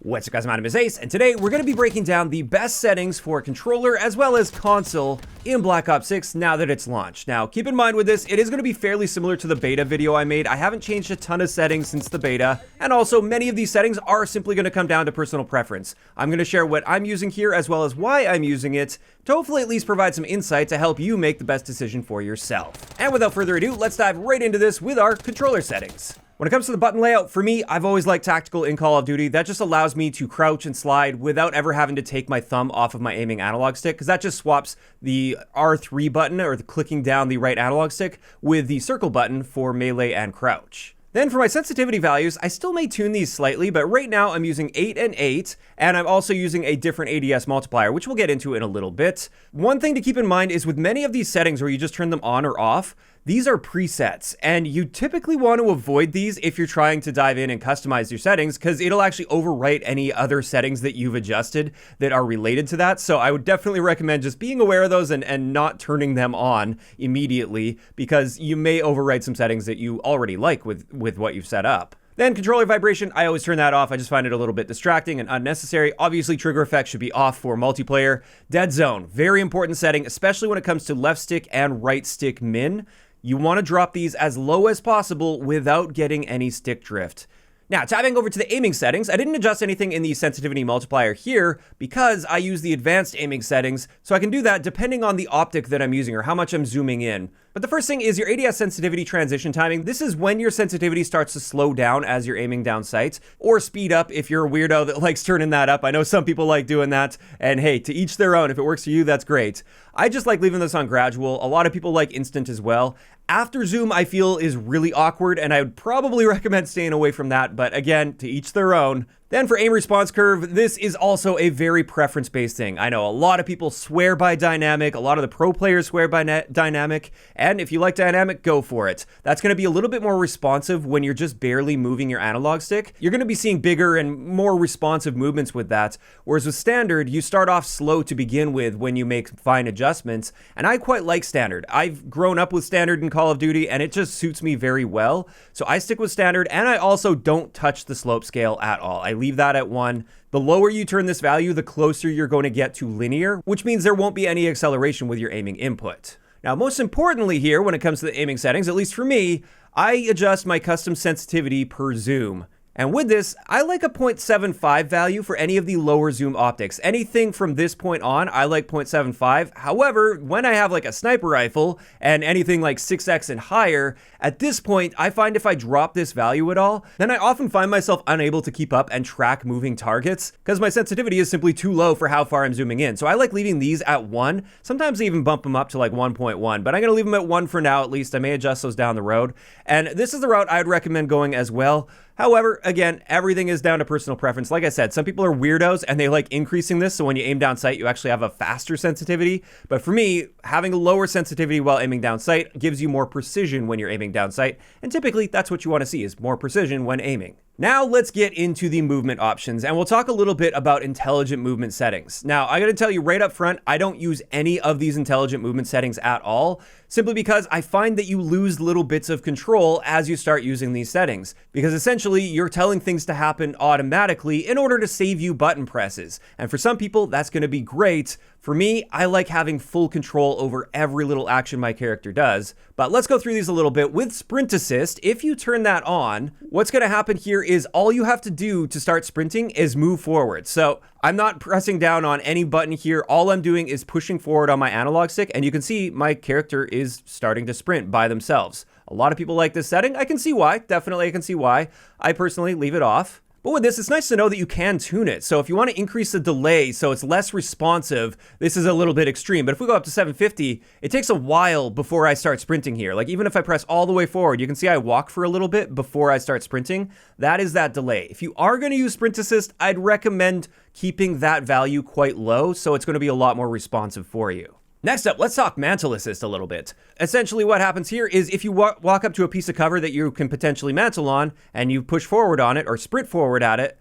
What's up guys, my name is Ace, and today we're going to be breaking down the best settings for controller as well as console in Black Ops 6 now that it's launched. Now, keep in mind with this, it is going to be fairly similar to the beta video I made. I haven't changed a ton of settings since the beta, and also many of these settings are simply going to come down to personal preference. I'm going to share what I'm using here as well as why I'm using it to hopefully at least provide some insight to help you make the best decision for yourself. And without further ado, let's dive right into this with our controller settings. When it comes to the button layout, for me, I've always liked tactical in Call of Duty. That just allows me to crouch and slide without ever having to take my thumb off of my aiming analog stick, because that just swaps the R3 button, or the clicking down the right analog stick, with the circle button for melee and crouch. Then for my sensitivity values, I still may tune these slightly, but right now I'm using 8 and 8, and I'm also using a different ADS multiplier, which we'll get into in a little bit. One thing to keep in mind is with many of these settings where you just turn them on or off, these are presets, and you typically want to avoid these if you're trying to dive in and customize your settings, because it'll actually overwrite any other settings that you've adjusted that are related to that. So I would definitely recommend just being aware of those and not turning them on immediately, because you may overwrite some settings that you already like with what you've set up. Then controller vibration, I always turn that off. I just find it a little bit distracting and unnecessary. Obviously, trigger effects should be off for multiplayer. Dead zone, very important setting, especially when it comes to left stick and right stick min. You want to drop these as low as possible without getting any stick drift. Now, tabbing over to the aiming settings, I didn't adjust anything in the sensitivity multiplier here because I use the advanced aiming settings, so I can do that depending on the optic that I'm using or how much I'm zooming in. But the first thing is your ADS sensitivity transition timing. This is when your sensitivity starts to slow down as you're aiming down sights, or speed up if you're a weirdo that likes turning that up. I know some people like doing that, and hey, to each their own. If it works for you, that's great. I just like leaving this on gradual. A lot of people like instant as well. After zoom, I feel is really awkward, and I would probably recommend staying away from that, but again, to each their own. Then for aim response curve, this is also a very preference-based thing. I know a lot of people swear by dynamic, a lot of the pro players swear by dynamic, and if you like dynamic, go for it. That's going to be a little bit more responsive when you're just barely moving your analog stick. You're going to be seeing bigger and more responsive movements with that, whereas with standard, you start off slow to begin with when you make fine adjustments, and I quite like standard. I've grown up with standard in Call of Duty, and it just suits me very well, so I stick with standard, and I also don't touch the slope scale at all. I leave that at 1. The lower you turn this value, the closer you're going to get to linear, which means there won't be any acceleration with your aiming input. Now, most importantly here, when it comes to the aiming settings, at least for me, I adjust my custom sensitivity per zoom. And with this, I like a 0.75 value for any of the lower zoom optics. Anything from this point on, I like 0.75. However, when I have like a sniper rifle and anything like 6x and higher, at this point, I find if I drop this value at all, then I often find myself unable to keep up and track moving targets because my sensitivity is simply too low for how far I'm zooming in. So I like leaving these at 1. Sometimes I even bump them up to like 1.1, but I'm going to leave them at 1 for now at least. I may adjust those down the road. And this is the route I'd recommend going as well. However, again, everything is down to personal preference. Like I said, some people are weirdos and they like increasing this, so when you aim down sight, you actually have a faster sensitivity. But for me, having a lower sensitivity while aiming down sight gives you more precision when you're aiming down sight, and typically that's what you want to see, is more precision when aiming. Now let's get into the movement options, and we'll talk a little bit about intelligent movement settings. Now, I gotta tell you right up front, I don't use any of these intelligent movement settings at all, simply because I find that you lose little bits of control as you start using these settings, because essentially you're telling things to happen automatically in order to save you button presses. And for some people, that's gonna be great. For me, I like having full control over every little action my character does. But let's go through these a little bit. With Sprint Assist, if you turn that on, what's gonna happen here is all you have to do to start sprinting is move forward. So I'm not pressing down on any button here. All I'm doing is pushing forward on my analog stick, and you can see my character is starting to sprint by themselves. A lot of people like this setting. I can see why. Definitely I can see why. I personally leave it off. But with this, it's nice to know that you can tune it. So if you want to increase the delay so it's less responsive, this is a little bit extreme. But if we go up to 750, it takes a while before I start sprinting here. Like even if I press all the way forward, you can see I walk for a little bit before I start sprinting. That is that delay. If you are going to use Sprint Assist, I'd recommend keeping that value quite low, so it's going to be a lot more responsive for you. Next up, let's talk mantle assist a little bit. Essentially what happens here is if you walk up to a piece of cover that you can potentially mantle on and you push forward on it or sprint forward at it,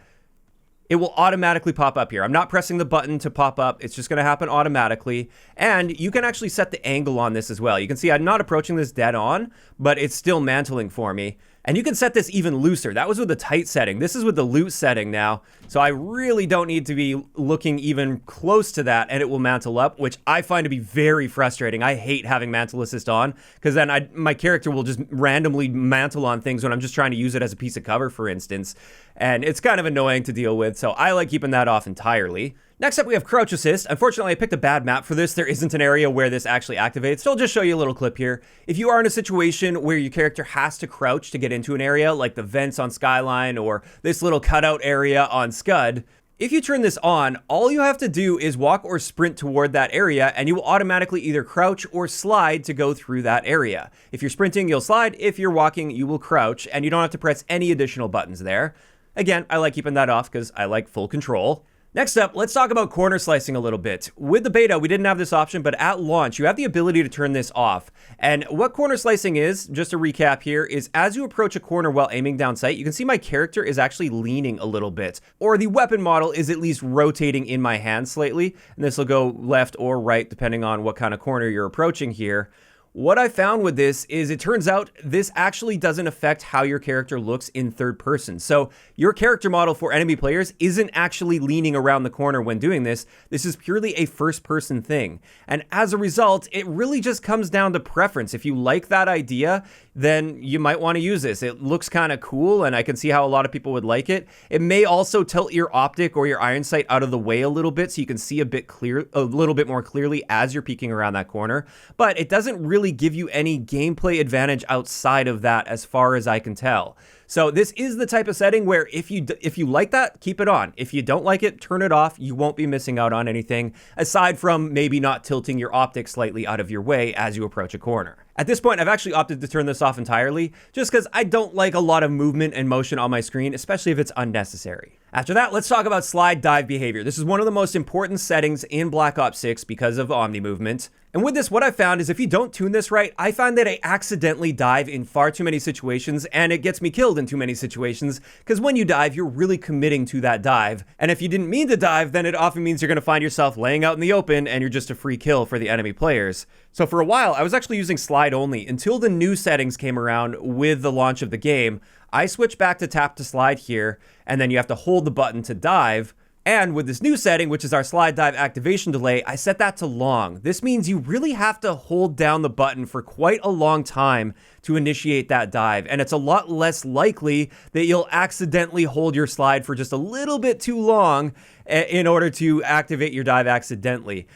it will automatically pop up here. I'm not pressing the button to pop up. It's just going to happen automatically. And you can actually set the angle on this as well. You can see I'm not approaching this dead on, but it's still mantling for me. And you can set this even looser. That was with the tight setting. This is with the loose setting now. So I really don't need to be looking even close to that, and it will mantle up, which I find to be very frustrating. I hate having mantle assist on, because then my character will just randomly mantle on things when I'm just trying to use it as a piece of cover, for instance. And it's kind of annoying to deal with, so I like keeping that off entirely. Next up, we have Crouch Assist. Unfortunately, I picked a bad map for this. There isn't an area where this actually activates, so I'll just show you a little clip here. If you are in a situation where your character has to crouch to get into an area, like the vents on Skyline or this little cutout area on Scud, if you turn this on, all you have to do is walk or sprint toward that area, and you will automatically either crouch or slide to go through that area. If you're sprinting, you'll slide. If you're walking, you will crouch, and you don't have to press any additional buttons there. Again, I like keeping that off because I like full control. Next up, let's talk about corner slicing a little bit. With the beta, we didn't have this option, but at launch, you have the ability to turn this off. And what corner slicing is, just to recap here, is as you approach a corner while aiming down sight, you can see my character is actually leaning a little bit, or the weapon model is at least rotating in my hand slightly, and this will go left or right depending on what kind of corner you're approaching here. What I found with this is it turns out this actually doesn't affect how your character looks in third person. So your character model for enemy players isn't actually leaning around the corner when doing this. This is purely a first person thing. And as a result, it really just comes down to preference. If you like that idea, then you might want to use this. It looks kind of cool, and I can see how a lot of people would like it. It may also tilt your optic or your iron sight out of the way a little bit so you can see a little bit more clearly as you're peeking around that corner. But it doesn't really give you any gameplay advantage outside of that as far as I can tell. So this is the type of setting where if you like that, keep it on. If you don't like it, turn it off. You won't be missing out on anything aside from maybe not tilting your optics slightly out of your way as you approach a corner. At this point, I've actually opted to turn this off entirely just because I don't like a lot of movement and motion on my screen, especially if it's unnecessary. After that, let's talk about slide dive behavior. This is one of the most important settings in Black Ops 6 because of Omni movement. And with this, what I found is if you don't tune this right, I find that I accidentally dive in far too many situations, and it gets me killed in too many situations, because when you dive, you're really committing to that dive. And if you didn't mean to dive, then it often means you're going to find yourself laying out in the open, and you're just a free kill for the enemy players. So for a while, I was actually using slide only until the new settings came around with the launch of the game. I switched back to tap to slide here, and then you have to hold the button to dive. And with this new setting, which is our slide dive activation delay, I set that to long. This means you really have to hold down the button for quite a long time to initiate that dive. And it's a lot less likely that you'll accidentally hold your slide for just a little bit too long in order to activate your dive accidentally.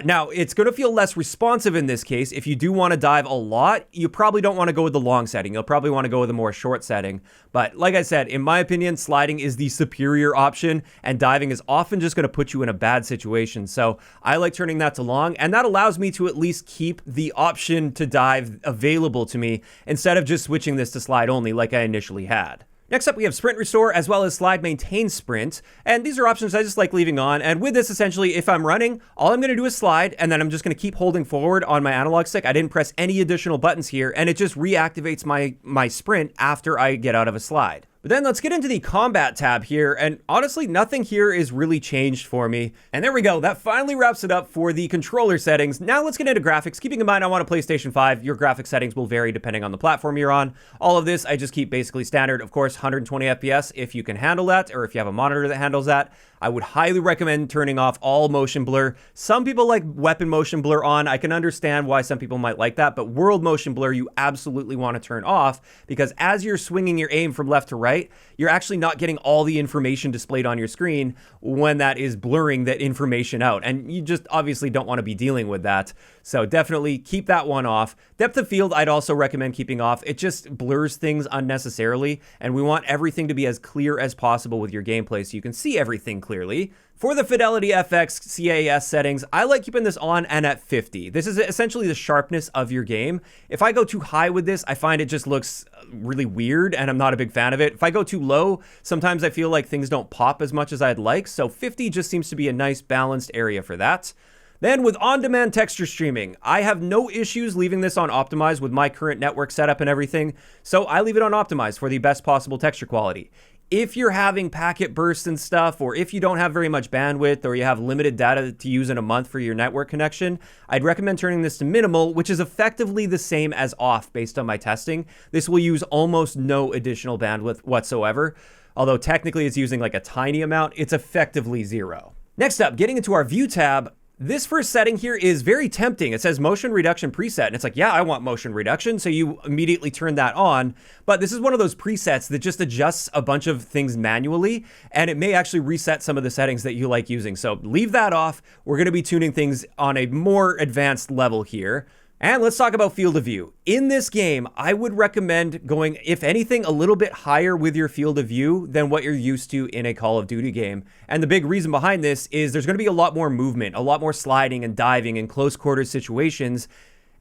Now, it's going to feel less responsive in this case. If you do want to dive a lot, you probably don't want to go with the long setting. You'll probably want to go with a more short setting. But like I said, in my opinion, sliding is the superior option, and diving is often just going to put you in a bad situation. So I like turning that to long, and that allows me to at least keep the option to dive available to me instead of just switching this to slide only like I initially had. Next up, we have Sprint Restore as well as Slide Maintain Sprint. And these are options I just like leaving on. And with this, essentially, if I'm running, all I'm going to do is slide, and then I'm just going to keep holding forward on my analog stick. I didn't press any additional buttons here, and it just reactivates my sprint after I get out of a slide. But then let's get into the combat tab here, and honestly, nothing here is really changed for me. And there we go, that finally wraps it up for the controller settings. Now let's get into graphics. Keeping in mind, I'm on a PlayStation 5. Your graphics settings will vary depending on the platform you're on. All of this, I just keep basically standard. Of course, 120 FPS if you can handle that, or if you have a monitor that handles that. I would highly recommend turning off all motion blur. Some people like weapon motion blur on. I can understand why some people might like that, but world motion blur you absolutely want to turn off, because as you're swinging your aim from left to right, you're actually not getting all the information displayed on your screen when that is blurring that information out. And you just obviously don't want to be dealing with that. So definitely keep that one off. Depth of field, I'd also recommend keeping off. It just blurs things unnecessarily, and we want everything to be as clear as possible with your gameplay so you can see everything clearly. For the Fidelity FX CAS settings, I like keeping this on and at 50. This is essentially the sharpness of your game. If I go too high with this, I find it just looks really weird, and I'm not a big fan of it. If I go too low, sometimes I feel like things don't pop as much as I'd like, so 50 just seems to be a nice balanced area for that. Then with on-demand texture streaming, I have no issues leaving this on optimize with my current network setup and everything, so I leave it on optimize for the best possible texture quality. if you're having packet bursts and stuff, or if you don't have very much bandwidth, or you have limited data to use in a month for your network connection, I'd recommend turning this to minimal, which is effectively the same as off based on my testing. This will use almost no additional bandwidth whatsoever. Although technically it's using like a tiny amount, it's effectively zero. Next up, getting into our view tab, this first setting here is very tempting. It says motion reduction preset, and it's like, yeah, I want motion reduction, so you immediately turn that on. But this is one of those presets that just adjusts a bunch of things manually, and it may actually reset some of the settings that you like using. So leave that off. We're gonna be tuning things on a more advanced level here. And let's talk about field of view. In this game, I would recommend going, if anything, a little bit higher with your field of view than what you're used to in a Call of Duty game. And the big reason behind this is there's going to be a lot more movement, a lot more sliding and diving in close quarters situations.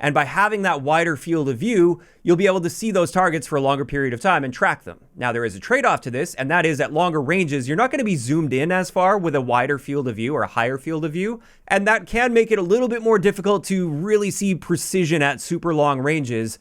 And by having that wider field of view, you'll be able to see those targets for a longer period of time and track them. Now, there is a trade-off to this, and that is at longer ranges, you're not going to be zoomed in as far with a wider field of view or a higher field of view. And that can make it a little bit more difficult to really see precision at super long ranges.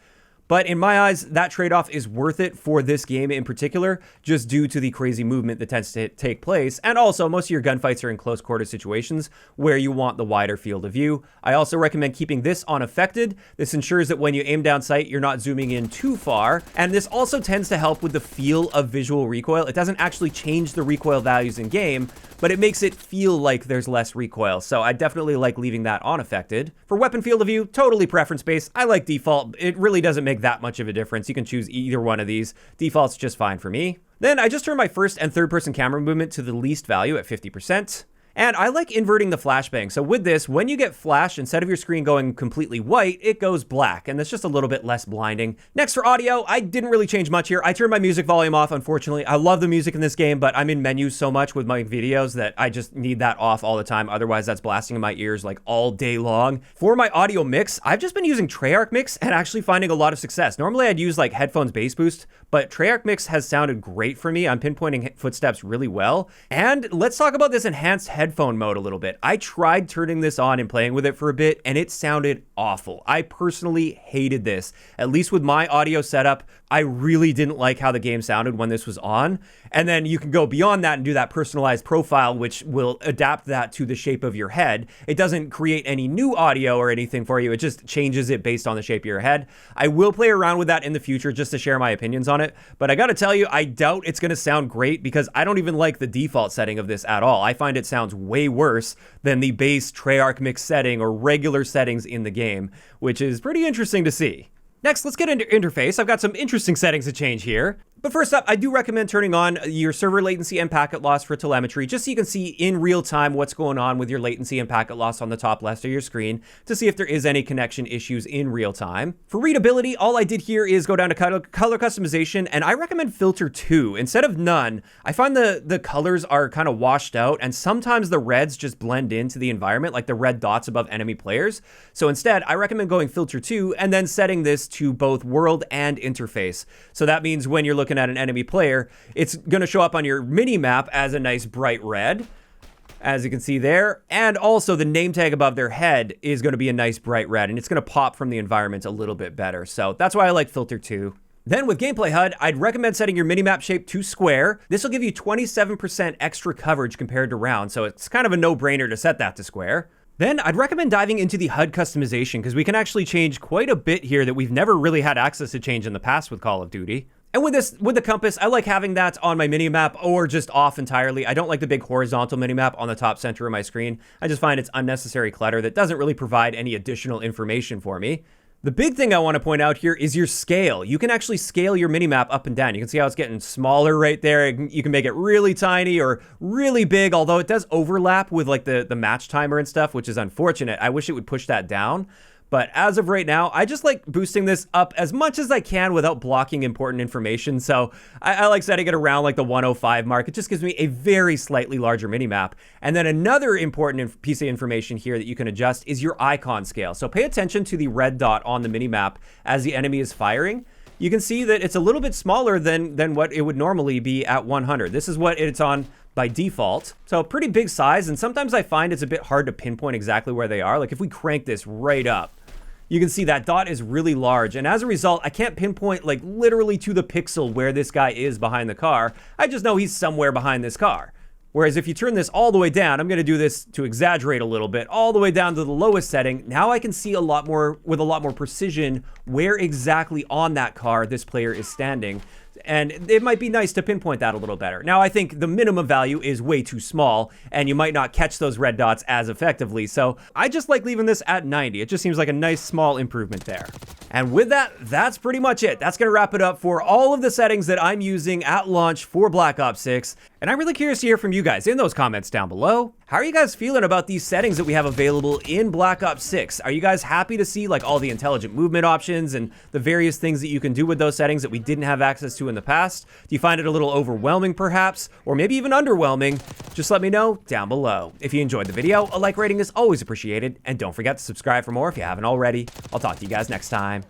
But in my eyes, that trade-off is worth it for this game in particular, just due to the crazy movement that tends to take place. And also, most of your gunfights are in close quarter situations where you want the wider field of view. I also recommend keeping this unaffected. This ensures that when you aim down sight, you're not zooming in too far. And this also tends to help with the feel of visual recoil. It doesn't actually change the recoil values in game, but it makes it feel like there's less recoil. So I definitely like leaving that unaffected. For weapon field of view, totally preference-based. I like default. It really doesn't make that much of a difference. You can choose either one of these. Default's just fine for me. Then I just turned my first and third person camera movement to the least value at 50%. And I like inverting the flashbang. So with this, when you get flash, instead of your screen going completely white, it goes black, and that's just a little bit less blinding. Next, for audio, I didn't really change much here. I turned my music volume off, unfortunately. I love the music in this game, but I'm in menus so much with my videos that I just need that off all the time. Otherwise, that's blasting in my ears like all day long. For my audio mix, I've just been using Treyarch Mix and actually finding a lot of success. Normally, I'd use like headphones bass boost, but Treyarch Mix has sounded great for me. I'm pinpointing footsteps really well. And let's talk about this enhanced headphone mode a little bit. I tried turning this on and playing with it for a bit, and it sounded awful. I personally hated this. At least with my audio setup, I really didn't like how the game sounded when this was on. And then you can go beyond that and do that personalized profile, which will adapt that to the shape of your head. It doesn't create any new audio or anything for you. It just changes it based on the shape of your head. I will play around with that in the future just to share my opinions on it. But I gotta tell you, I doubt it's gonna sound great because I don't even like the default setting of this at all. I find it sounds way worse than the base Treyarch Mix setting or regular settings in the game, which is pretty interesting to see. Next, let's get into interface. I've got some interesting settings to change here. But first up, I do recommend turning on your server latency and packet loss for telemetry, just so you can see in real time what's going on with your latency and packet loss on the top left of your screen to see if there is any connection issues in real time. For readability, all I did here is go down to color customization, and I recommend filter 2 instead of none. I find the colors are kind of washed out, and sometimes the reds just blend into the environment, like the red dots above enemy players. So instead, I recommend going filter 2 and then setting this to both world and interface. So that means when you're looking at an enemy player, it's going to show up on your mini map as a nice bright red, as you can see there, and also the name tag above their head is going to be a nice bright red, and it's going to pop from the environment a little bit better. So that's why I like filter 2. Then with gameplay HUD, I'd recommend setting your minimap shape to square. This will give you 27% extra coverage compared to round, so it's kind of a no-brainer to set that to square. Then I'd recommend diving into the HUD customization because we can actually change quite a bit here that we've never really had access to change in the past with Call of Duty. And with the compass, I like having that on my minimap or just off entirely. I don't like the big horizontal minimap on the top center of my screen. I just find it's unnecessary clutter that doesn't really provide any additional information for me. The big thing I want to point out here is your scale. You can actually scale your minimap up and down. You can see how it's getting smaller right there. You can make it really tiny or really big, although it does overlap with like the match timer and stuff, which is unfortunate. I wish it would push that down. But as of right now, I just like boosting this up as much as I can without blocking important information. So I like setting it around like the 105 mark. It just gives me a very slightly larger minimap. And then another important piece of information here that you can adjust is your icon scale. So pay attention to the red dot on the minimap as the enemy is firing. You can see that it's a little bit smaller than what it would normally be at 100. This is what it's on by default. So pretty big size, and sometimes I find it's a bit hard to pinpoint exactly where they are. Like if we crank this right up, you can see that dot is really large. And as a result, I can't pinpoint like literally to the pixel where this guy is behind the car. I just know he's somewhere behind this car. Whereas if you turn this all the way down, I'm going to do this to exaggerate a little bit, all the way down to the lowest setting. Now I can see a lot more, with a lot more precision, where exactly on that car this player is standing. And it might be nice to pinpoint that a little better. Now, I think the minimum value is way too small, and you might not catch those red dots as effectively. So I just like leaving this at 90. It just seems like a nice small improvement there. And with that, that's pretty much it. That's going to wrap it up for all of the settings that I'm using at launch for Black Ops 6. And I'm really curious to hear from you guys in those comments down below. How are you guys feeling about these settings that we have available in Black Ops 6? Are you guys happy to see like all the intelligent movement options and the various things that you can do with those settings that we didn't have access to in the past? Do you find it a little overwhelming perhaps, or maybe even underwhelming? Just let me know down below. If you enjoyed the video, a like rating is always appreciated, and don't forget to subscribe for more if you haven't already. I'll talk to you guys next time.